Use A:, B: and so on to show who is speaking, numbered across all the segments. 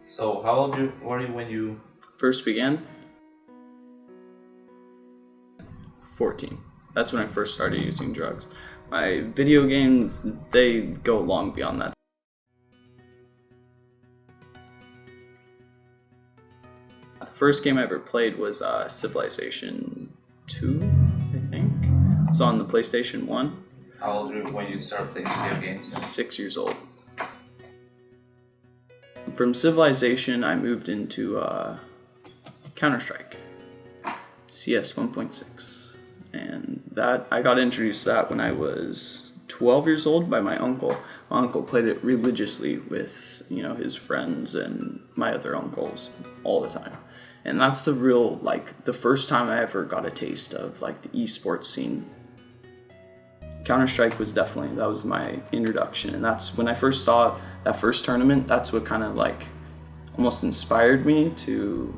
A: So how old were you when you
B: First began 14. That's when I first started using drugs. My video games, they go long beyond that. The first game I ever played was Civilization 2, I think. It's on the PlayStation 1.
A: how old were you when you started playing video games?
B: 6 years old. From Civilization, I moved into Counter-Strike, CS 1.6. And that I got introduced to that when I was 12 years old by my uncle. My uncle played it religiously with, his friends and my other uncles all the time. And that's the first time I ever got a taste of the esports scene. Counter-Strike that was my introduction, and that's when I first saw that first tournament. That's what kind of almost inspired me to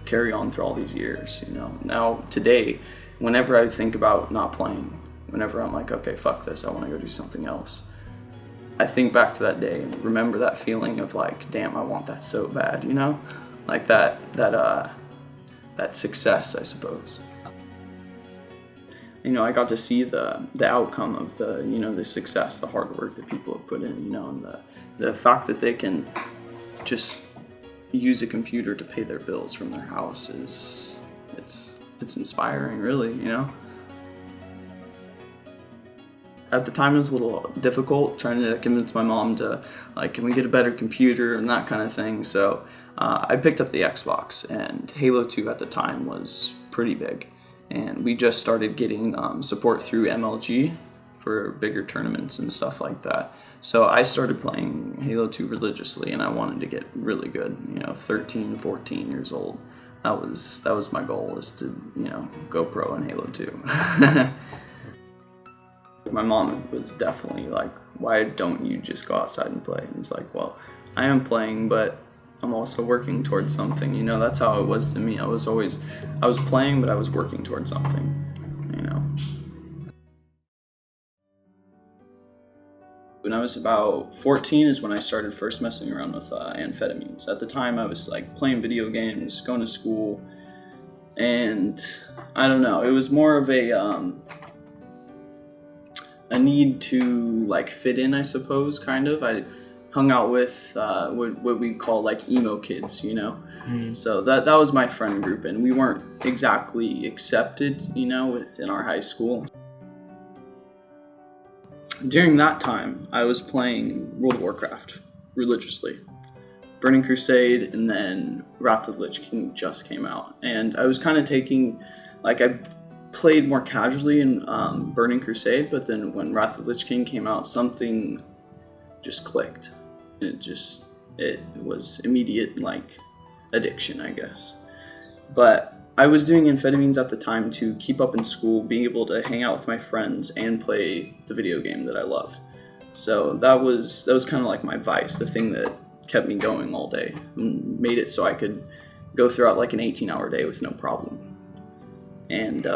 B: carry on through all these years. Now today, whenever I think about not playing, whenever I'm like, okay, fuck this, I want to go do something else, I think back to that day and remember that feeling of damn, I want that so bad, that success, I suppose. I got to see the outcome of the success, the hard work that people have put in, and the fact that they can just use a computer to pay their bills from their house it's inspiring, really. At the time, it was a little difficult trying to convince my mom to can we get a better computer and that kind of thing. So I picked up the Xbox, and Halo 2 at the time was pretty big. And we just started getting support through MLG for bigger tournaments and stuff like that. So I started playing Halo 2 religiously, and I wanted to get really good. 13, 14 years old. That was my goal, was to go pro in Halo 2. My mom was definitely like, "Why don't you just go outside and play?" And it's like, well, I am playing, but I'm also working towards something. That's how it was to me. I was playing, but I was working towards something. When I was about 14 is when I started first messing around with amphetamines. At the time, I was playing video games, going to school, and I don't know. It was more of a need to fit in, I suppose. Kind of. I hung out with what we call emo kids, So that was my friend group, and we weren't exactly accepted, within our high school. During that time, I was playing World of Warcraft religiously. Burning Crusade, and then Wrath of the Lich King just came out, and I was kind of taking, I played more casually in Burning Crusade, but then when Wrath of the Lich King came out, something just clicked. It was immediate addiction, I guess. But I was doing amphetamines at the time to keep up in school, being able to hang out with my friends and play the video game that I loved. So that was kind of my vice, the thing that kept me going all day, and made it so I could go throughout an 18-hour day with no problem. And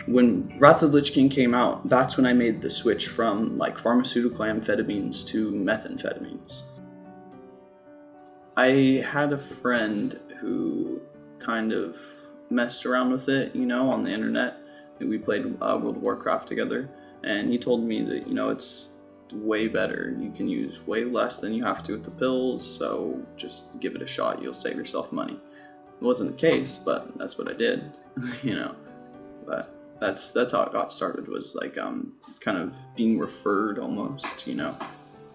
B: when Wrath of the Lich King came out, that's when I made the switch from pharmaceutical amphetamines to methamphetamines. I had a friend who kind of messed around with it, on the internet. We played World of Warcraft together, and he told me that, it's way better. You can use way less than you have to with the pills, so just give it a shot. You'll save yourself money. It wasn't the case, but that's what I did, But that's how it got started, was kind of being referred almost,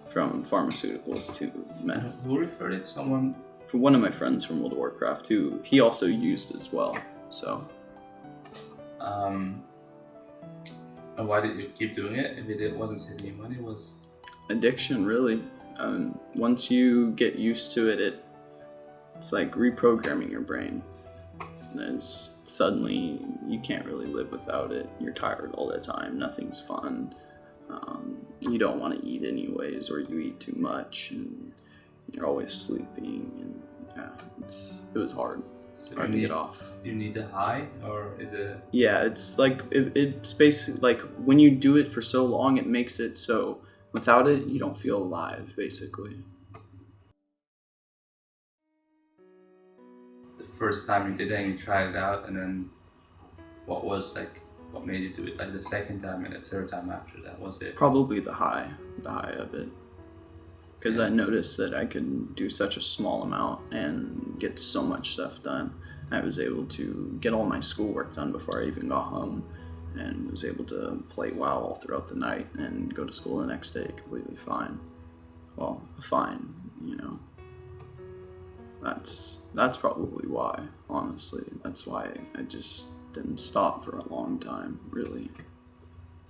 B: from pharmaceuticals to meth.
A: Who referred it? Someone?
B: For one of my friends from World of Warcraft, who he also used as well. So.
A: And why did you keep doing it if it wasn't saving you money? It was
B: addiction, really. Once you get used to it, it's like reprogramming your brain. And suddenly you can't really live without it. You're tired all the time. Nothing's fun. You don't want to eat anyways, or you eat too much, and you're always sleeping. And it was hard.
A: so
B: Hard to get off.
A: You need a high, or is it?
B: Yeah, it's it's basically when you do it for so long, it makes it so without it you don't feel alive, basically.
A: first time you did it and you tried it out, and then what made you do it like the second time and the third time after that? Was it
B: Probably the high of it. Because I noticed that I could do such a small amount and get so much stuff done. I was able to get all my schoolwork done before I even got home, and was able to play WoW all throughout the night and go to school the next day completely fine. Well, fine, you know. That's probably why, honestly. That's why I just didn't stop for a long time, really.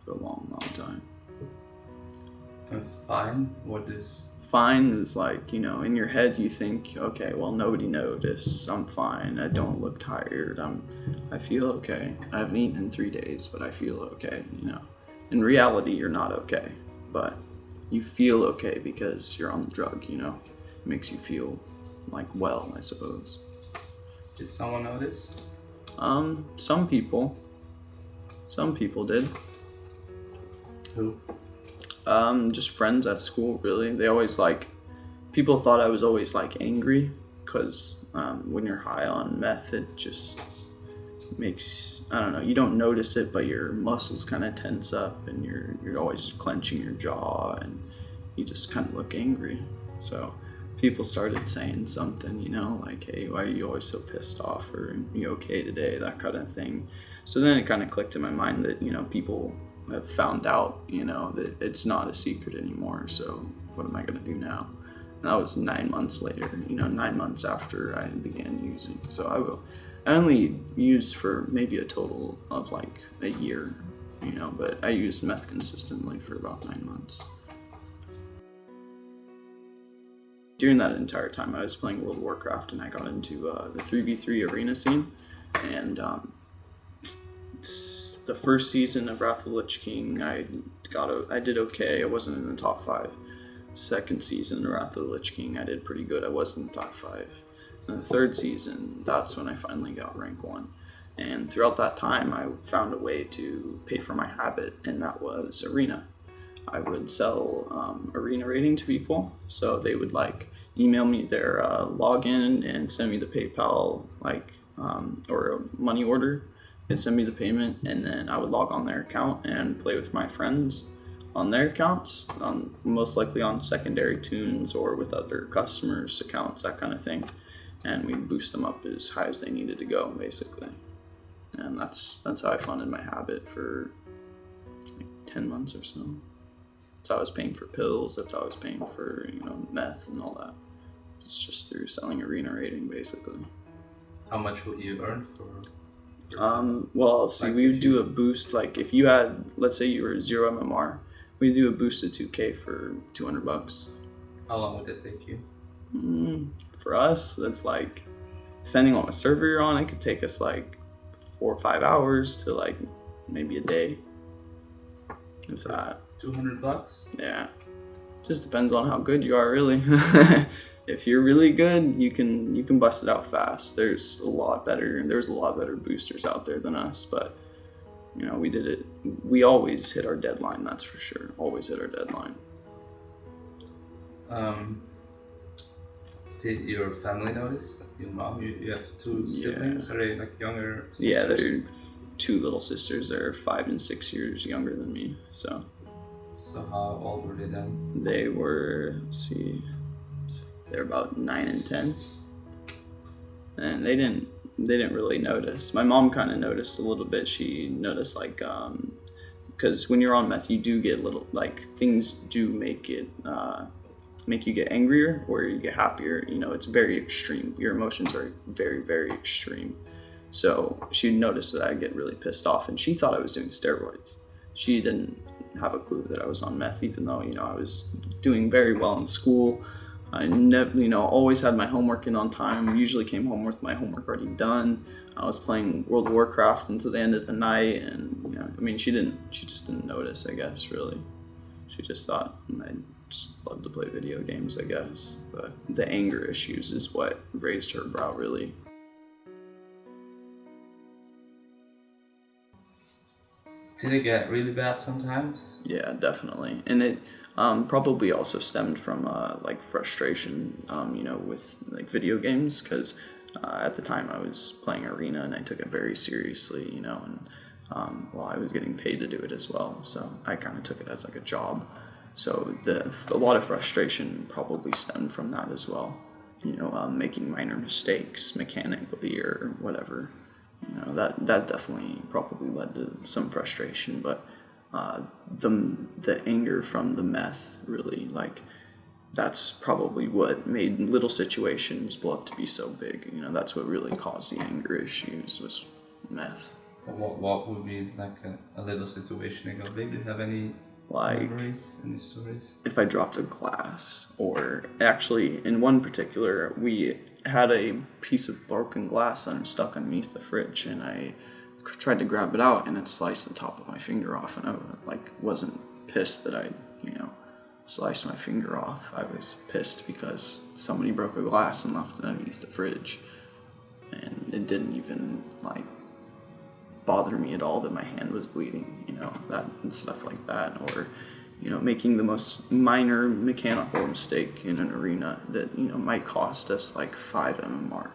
B: For a long, long time.
A: fine? What is
B: Fine is like, you know, in your head you think, okay, well, nobody noticed. I'm fine. I don't look tired. I feel okay. I haven't eaten in 3 days, but I feel okay, you know. In reality, you're not okay, but you feel okay because you're on the drug, you know. It makes you feel like well, I suppose.
A: did someone notice?
B: Some people did.
A: Who?
B: Just friends at school, really. They always people thought I was always angry, because when you're high on meth, it just makes, I don't know, you don't notice it, but your muscles kind of tense up, and you're always clenching your jaw, and you just kind of look angry. So people started saying something, you know, like, hey, why are you always so pissed off, or are you okay today, that kind of thing. So then it kind of clicked in my mind that, you know, people have found out, you know, that it's not a secret anymore, so what am I going to do now? And that was 9 months later, you know, 9 months after I began using. So I only used for maybe a total of a year, you know, but I used meth consistently for about 9 months. During that entire time, I was playing World of Warcraft, and I got into the 3v3 arena scene, and the first season of Wrath of the Lich King, I did okay. I wasn't in the top 5. Second season of Wrath of the Lich King, I did pretty good. I was in the top 5. And the third season, that's when I finally got rank 1. And throughout that time, I found a way to pay for my habit, and that was arena. I would sell arena rating to people, so they would email me their login and send me the PayPal or a money order. They'd send me the payment, and then I would log on their account and play with my friends on their accounts, most likely on secondary tunes or with other customers' accounts, that kind of thing. And we'd boost them up as high as they needed to go, basically. And that's how I funded my habit for 10 months or so. That's how I was paying for pills. That's how I was paying for, you know, meth and all that. It's just through selling arena rating, basically.
A: How much would you earn for?
B: Well, see, we would do a boost. If you had, let's say you were 0 MMR, we'd do a boost of 2K for $200.
A: How long would that take you?
B: For us, that's depending on what server you're on, it could take us 4 or 5 hours to maybe a day. If that.
A: $200?
B: Yeah. Just depends on how good you are, really. If you're really good, you can bust it out fast. There's a lot better boosters out there than us, but you know, we did it. We always hit our deadline, that's for sure. Always hit our deadline.
A: Did your family notice? Your mom? You have 2 siblings?
B: Yeah.
A: Are they younger sisters?
B: Yeah, they're 2 little sisters. They're 5 and 6 years younger than me. So
A: how old were they then?
B: They were, they're about 9 and 10, and they didn't really notice. My mom kind of noticed a little bit. She noticed because when you're on meth, you do get things do make you get angrier or you get happier. You know, it's very extreme. Your emotions are very, very extreme. So she noticed that I get really pissed off, and she thought I was doing steroids. She didn't have a clue that I was on meth, even though, you know, I was doing very well in school. I never, you know, always had my homework in on time. Usually came home with my homework already done. I was playing World of Warcraft until the end of the night, and you know, I mean, she just didn't notice, I guess, really. She just thought I just loved to play video games, I guess. But the anger issues is what raised her brow, really.
A: Did it get really bad sometimes?
B: Yeah, definitely. And it probably also stemmed from frustration, you know, with video games, because At the time, I was playing arena, and I took it very seriously, you know, and well, I was getting paid to do it as well, so I kind of took it as like a job. So a lot of frustration probably stemmed from that as well, you know, making minor mistakes mechanically or whatever. You know, that definitely probably led to some frustration, but the anger from the meth really, like, that's probably what made little situations blow up to be so big. You know, that's what really caused the anger issues was meth.
A: What would be like a little situation that got big? Do you have any
B: Like
A: memories, any stories?
B: if I dropped a glass, or actually in one particular, we had a piece of broken glass stuck underneath the fridge, and I tried to grab it out, and it sliced the top of my finger off, and I like wasn't pissed that I, you know, sliced my finger off. I was pissed because somebody broke a glass and left it underneath the fridge, and it didn't even like bother me at all that my hand was bleeding, you know, that and stuff like that, or you know, making the most minor mechanical mistake in an arena that, you know, might cost us like 5 MMR,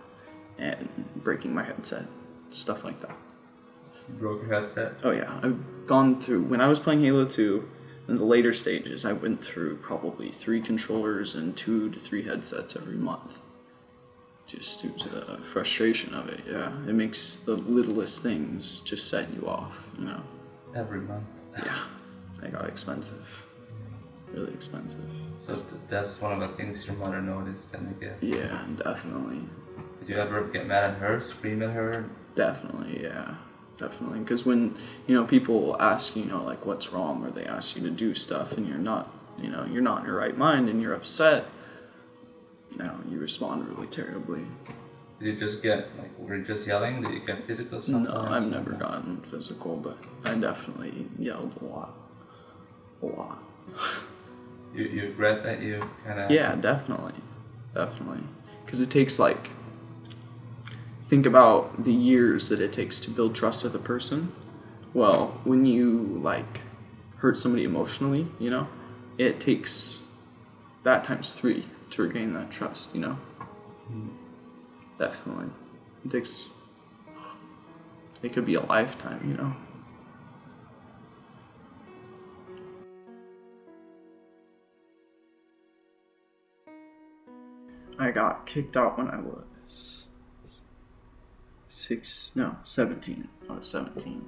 B: and breaking my headset, stuff like that.
A: You broke your headset?
B: Oh yeah, I've gone through, when I was playing Halo 2, in the later stages, I went through probably 3 controllers and 2 to 3 headsets every month. Just due to the frustration of it, yeah. It makes the littlest things just set you off, you know.
A: Every month.
B: Yeah, they got expensive. Really expensive.
A: So that's one of the things your mother noticed, and I guess.
B: Yeah, definitely.
A: Did you ever get mad at her, scream at her?
B: Definitely, yeah. Definitely. Because when, you know, people ask, you know, like, what's wrong, or they ask you to do stuff and you're not, you know, you're not in your right mind and you're upset, you know, you respond really terribly.
A: Did you just get, like, were you just yelling? Did you get physical sometimes?
B: No, I've never gotten physical, but I definitely yelled a lot. A lot.
A: You regret that you kind of...
B: Yeah, definitely. Definitely. Because it takes, like, think about the years that it takes to build trust with a person. Well, when you, like, hurt somebody emotionally, you know, it takes that times 3 to regain that trust, you know? Definitely. It could be a lifetime, you know? I got kicked out when I was 17. I was 17.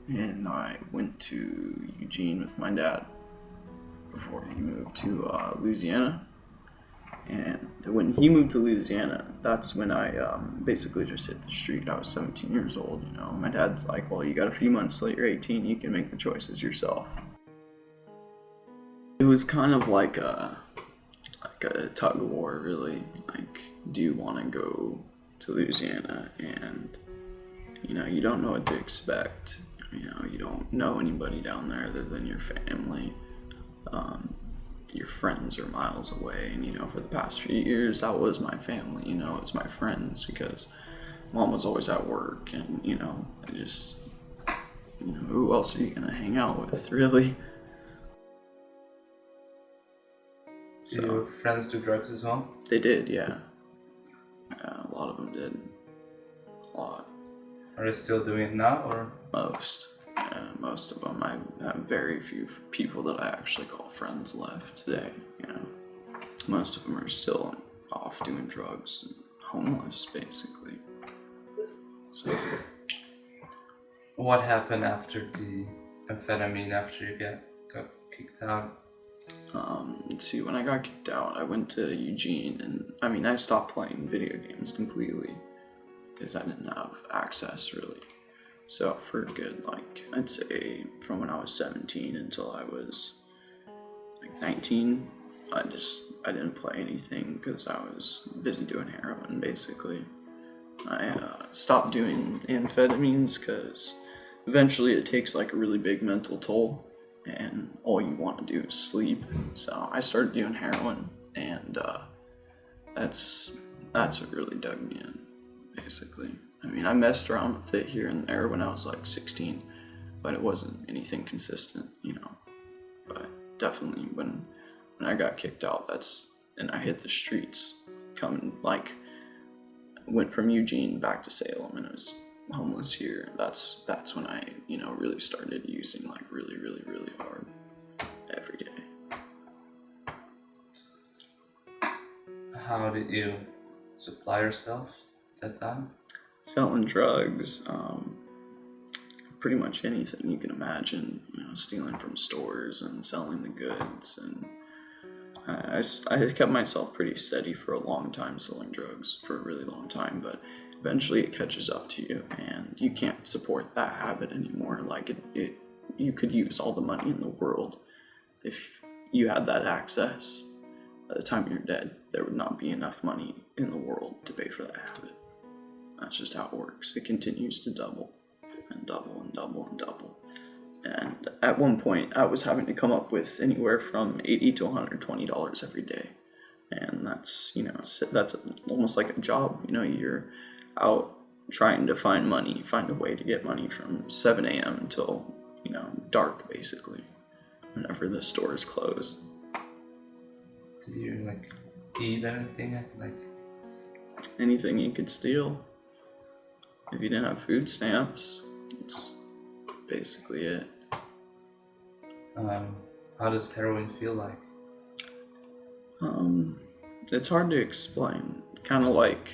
B: And I went to Eugene with my dad before he moved to Louisiana. And when he moved to Louisiana, that's when I basically just hit the street. I was 17 years old, you know. My dad's like, well, you got a few months till you're 18, you can make the choices yourself. It was kind of like a tug of war, really. Like, do you want to go to Louisiana? And, you know, you don't know what to expect. You know, you don't know anybody down there other than your family. Your friends are miles away, and, you know, for the past few years, that was my family, you know, it was my friends, because mom was always at work, and, you know, I just, you know, who else are you gonna hang out with, really?
A: So, did your friends do drugs as well?
B: They did, yeah. A lot of them did. A lot.
A: Are they still doing it now, or?
B: Most. Yeah, most of them. I have very few people that I actually call friends left today, you know. Most of them are still off doing drugs and homeless, basically. So.
A: What happened after the amphetamine, after you got kicked out?
B: Let's see, when I got kicked out, I went to Eugene, and I stopped playing video games completely because I didn't have access, really. So for a good, like, I'd say from when I was 17 until I was like 19, I didn't play anything because I was busy doing heroin, basically. I stopped doing amphetamines because eventually it takes like a really big mental toll, and all you want to do is sleep. So I started doing heroin, and that's what really dug me in, basically. I messed around with it here and there when I was like 16, but it wasn't anything consistent, you know. But definitely when I got kicked out, and I hit the streets, coming like went from Eugene back to Salem and was homeless here, that's when I, really started using like really, really, really hard every day.
A: How did you supply yourself at that time?
B: Selling drugs, pretty much anything you can imagine, stealing from stores and selling the goods. And I kept myself pretty steady for a long time selling drugs for a really long time, but eventually it catches up to you and you can't support that habit anymore. Like you could use all the money in the world. If you had that access, by the time you're dead, there would not be enough money in the world to pay for that habit. That's just how it works. It continues to double and double and double and double. And at one point, I was having to come up with anywhere from $80 to $120 every day. And that's almost like a job. You're out trying to find a way to get money from 7 a.m. until, dark, basically, whenever the stores close.
A: Did you eat anything
B: Anything you could steal. If you didn't have food stamps, it's basically it.
A: How does heroin feel like?
B: It's hard to explain. Kind of like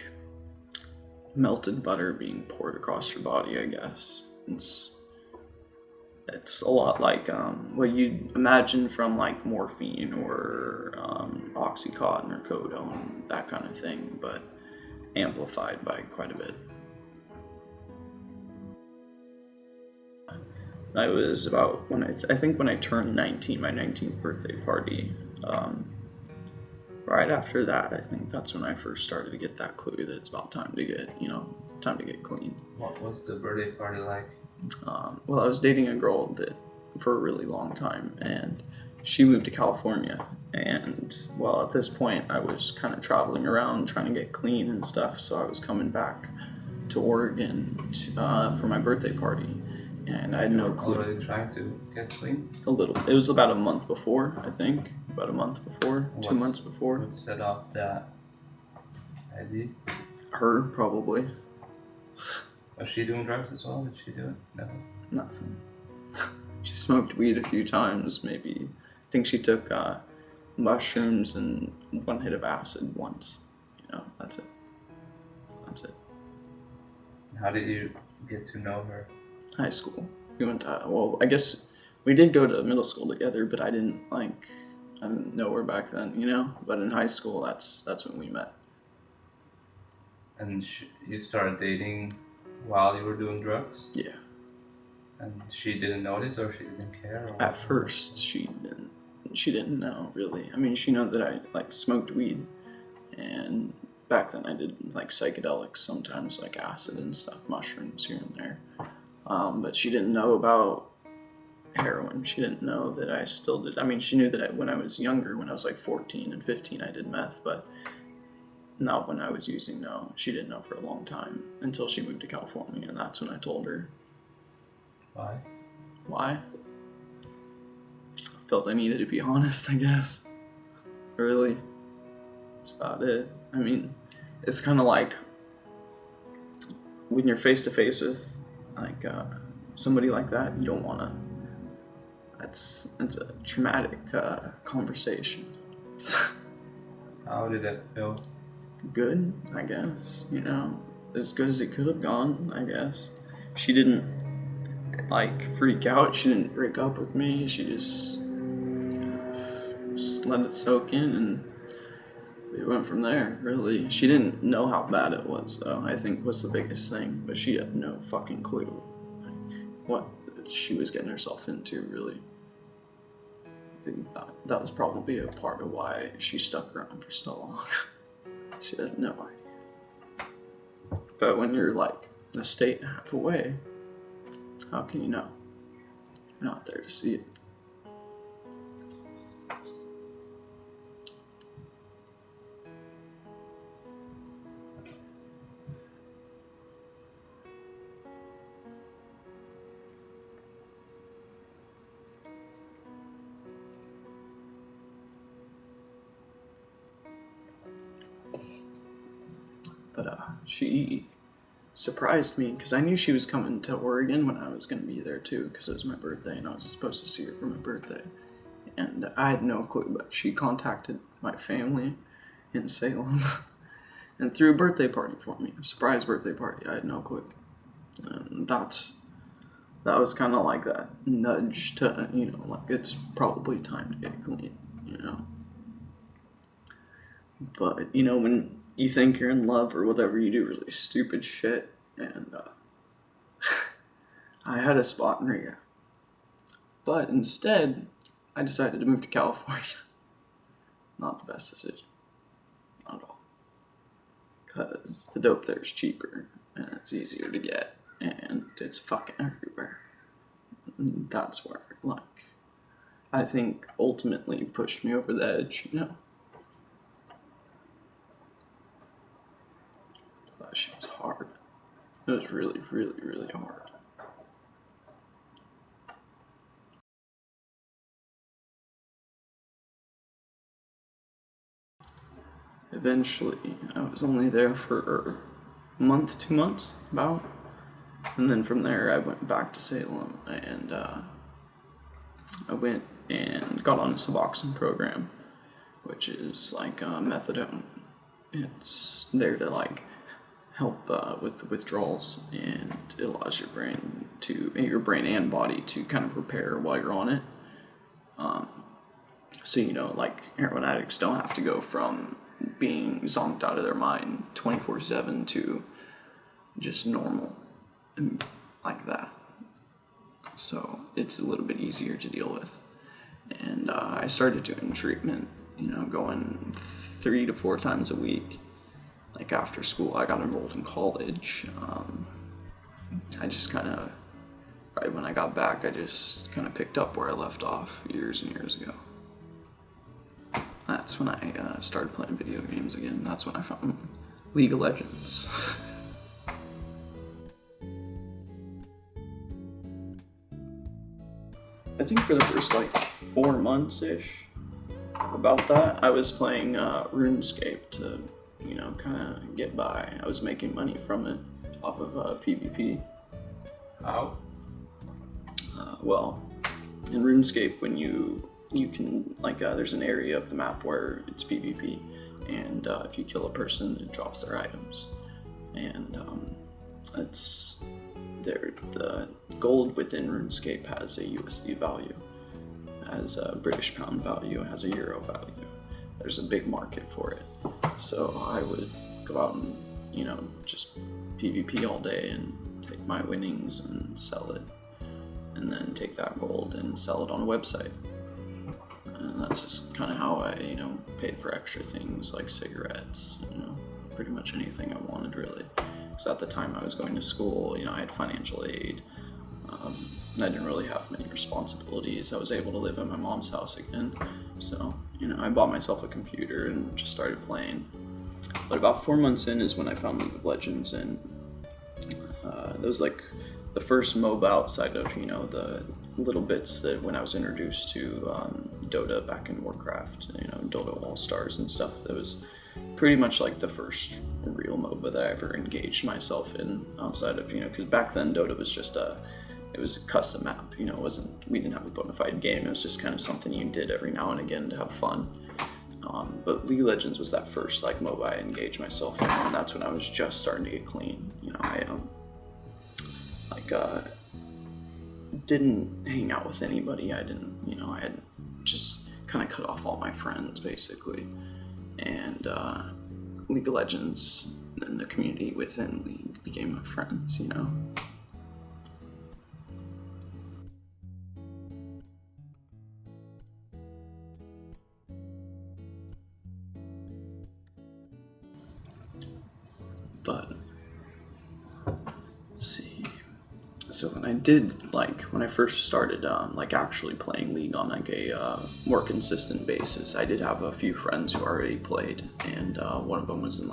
B: melted butter being poured across your body, I guess. It's a lot like what you'd imagine from like morphine or Oxycontin or Codone, that kind of thing, but amplified by quite a bit. I was about when I turned 19, my 19th birthday party. Right after that, I think that's when I first started to get that clue that it's about time to get clean.
A: What was the birthday party like?
B: Well, I was dating a girl for a really long time, and she moved to California. And well, at this point, I was kind of traveling around trying to get clean and stuff. So I was coming back to Oregon for my birthday party. And I had no clue.
A: Already trying to get clean?
B: A little. It was about a month before, I think. About a month before, 2 months before.
A: What set off that idea?
B: Her, probably.
A: Was she doing drugs as well? Did she do it? No.
B: Nothing. She smoked weed a few times, maybe. I think she took mushrooms and one hit of acid once. That's it. That's it.
A: How did you get to know her?
B: High school. We went to, well, I guess we did go to middle school together, but I didn't know her back then, But in high school, that's when we met.
A: And you started dating while you were doing drugs?
B: Yeah.
A: And she didn't notice, or she didn't care? Or
B: At first, she didn't know, really. I mean, she knew that I smoked weed, and back then I did psychedelics sometimes, like acid and stuff, mushrooms here and there. But she didn't know about heroin. She didn't know that I still did. I mean, she knew that when I was younger, when I was 14 and 15, I did meth, but not when I was using. No, she didn't know for a long time until she moved to California, and that's when I told her.
A: Why?
B: Why? Felt I needed to be honest, I guess. Really, that's about it. I mean, it's kind of like when you're face to face with somebody like that, you don't want to. It's a traumatic conversation.
A: How did that feel?
B: Good, I guess. As good as it could have gone, I guess. She didn't freak out. She didn't break up with me. She just let it soak in, and we went from there. Really, she didn't know how bad it was, though. I think was the biggest thing. But she had no fucking clue what she was getting herself into. Really, I think that was probably a part of why she stuck around for so long. She had no idea. But when you're a state and a half away, how can you know? You're not there to see it. But she surprised me because I knew she was coming to Oregon when I was going to be there too, because it was my birthday and I was supposed to see her for my birthday. And I had no clue, but she contacted my family in Salem and threw a birthday party for me, a surprise birthday party. I had no clue. And that was kind of like that nudge to, like it's probably time to get clean, But, when you think you're in love or whatever, you do really stupid shit. And I had a spot in rehab. But instead, I decided to move to California. Not the best decision. Not at all. Because the dope there is cheaper and it's easier to get. And it's fucking everywhere. And that's where, I think ultimately pushed me over the edge, That shit was hard. It was really, really, really hard. Eventually, I was only there for a month, 2 months, about. And then from there, I went back to Salem, and I went and got on a Suboxone program, which is like methadone. It's there to help with the withdrawals, and it allows your brain and body to kind of repair while you're on it. So heroin addicts don't have to go from being zonked out of their mind 24/7 to just normal and like that. So it's a little bit easier to deal with. And I started doing treatment, going 3 to 4 times a week. Like after school, I got enrolled in college. I just right when I got back, I just kind of picked up where I left off years and years ago. That's when I started playing video games again. That's when I found League of Legends. I think for the first 4 months-ish, about that, I was playing RuneScape to, kind of get by. I was making money from it off of PvP.
A: How?
B: Well, in RuneScape, when you can, there's an area of the map where it's PvP, and if you kill a person, it drops their items. And the gold within RuneScape has a USD value, has a British pound value, has a euro value. There's a big market for it. So I would go out and, just PvP all day and take my winnings and sell it. And then take that gold and sell it on a website. And that's just kind of how I, paid for extra things like cigarettes, pretty much anything I wanted really. Because at the time I was going to school, I had financial aid. I didn't really have many responsibilities. I was able to live at my mom's house again. So, I bought myself a computer and just started playing. But about 4 months in is when I found League of Legends, and that was the first MOBA outside of, the little bits that when I was introduced to Dota back in Warcraft, Dota All-Stars and stuff. That was pretty much the first real MOBA that I ever engaged myself in outside of, because back then Dota was just it was a custom map, we didn't have a bona fide game. It was just kind of something you did every now and again to have fun. But League of Legends was that first MOBA I engaged myself in, and that's when I was just starting to get clean. I didn't hang out with anybody. I had just kind of cut off all my friends basically. And League of Legends and the community within League became my friends, But let's see. So when I did when I first started actually playing League on a more consistent basis, I did have a few friends who already played, and one of them was in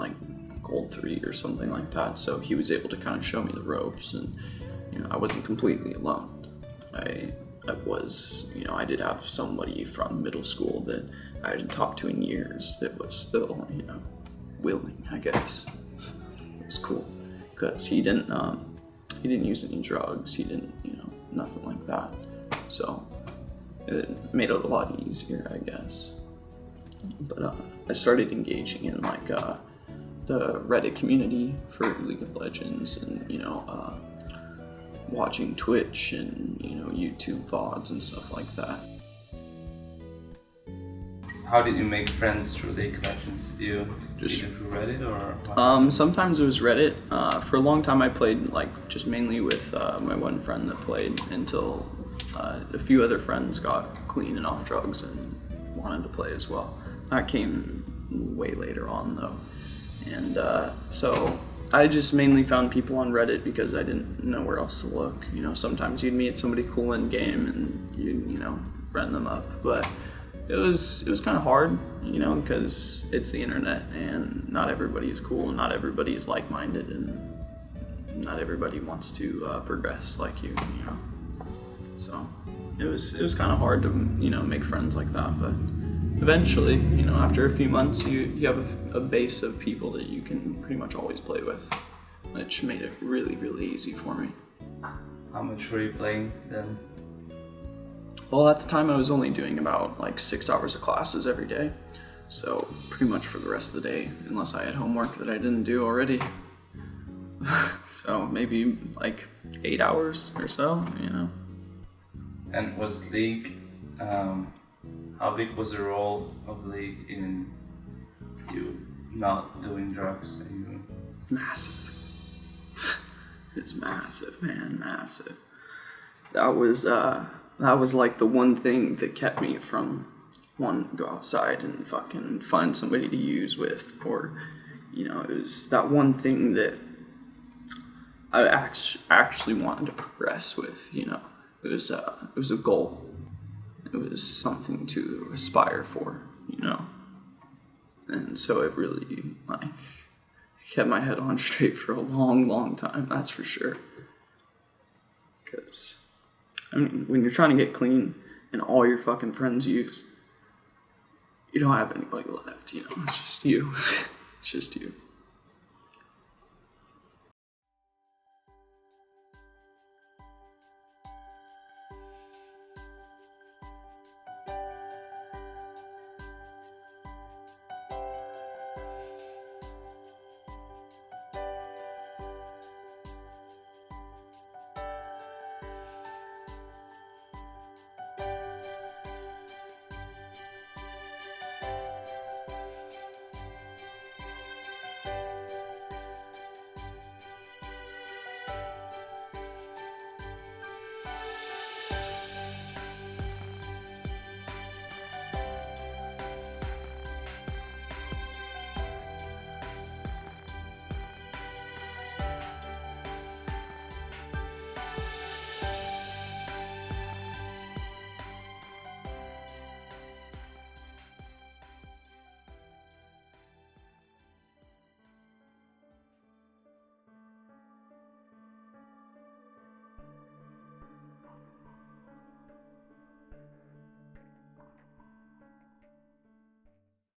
B: Gold 3 or something like that. So he was able to kind of show me the ropes, and I wasn't completely alone. I was, I did have somebody from middle school that I hadn't talked to in years that was still, willing, I guess. was cool because he didn't use any drugs. He didn't, nothing like that. So it made it a lot easier, I guess. But I started engaging in like the Reddit community for League of Legends, and watching Twitch and YouTube VODs and stuff like that.
A: How did you make friends through League of Legends? Did you just through Reddit or what?
B: Sometimes it was Reddit. For a long time I played like just mainly with my one friend that played until a few other friends got clean and off drugs and wanted to play as well. That came way later on though. And so I just mainly found people on Reddit because I didn't know where else to look. Sometimes you'd meet somebody cool in game and you'd, friend them up. But it was kind of hard, because it's the internet and not everybody is cool and not everybody is like-minded and not everybody wants to progress like you, So it was kind of hard to, make friends like that. But eventually, after a few months, you have a base of people that you can pretty much always play with, which made it really, really easy for me.
A: How much were you playing then?
B: Well, at the time I was only doing about like 6 hours of classes every day. So pretty much for the rest of the day, unless I had homework that I didn't do already. So maybe like 8 hours or so,
A: And was League, how big was the role of League in you not doing drugs? And you...
B: Massive. It was massive, man, massive. That was like the one thing that kept me from wanting to go outside and fucking find somebody to use with, or, it was that one thing that I actually wanted to progress with, It was a goal. It was something to aspire for, And so it really, kept my head on straight for a long, long time, that's for sure. Because, when you're trying to get clean and all your fucking friends use, you don't have anybody left, It's just you. It's just you.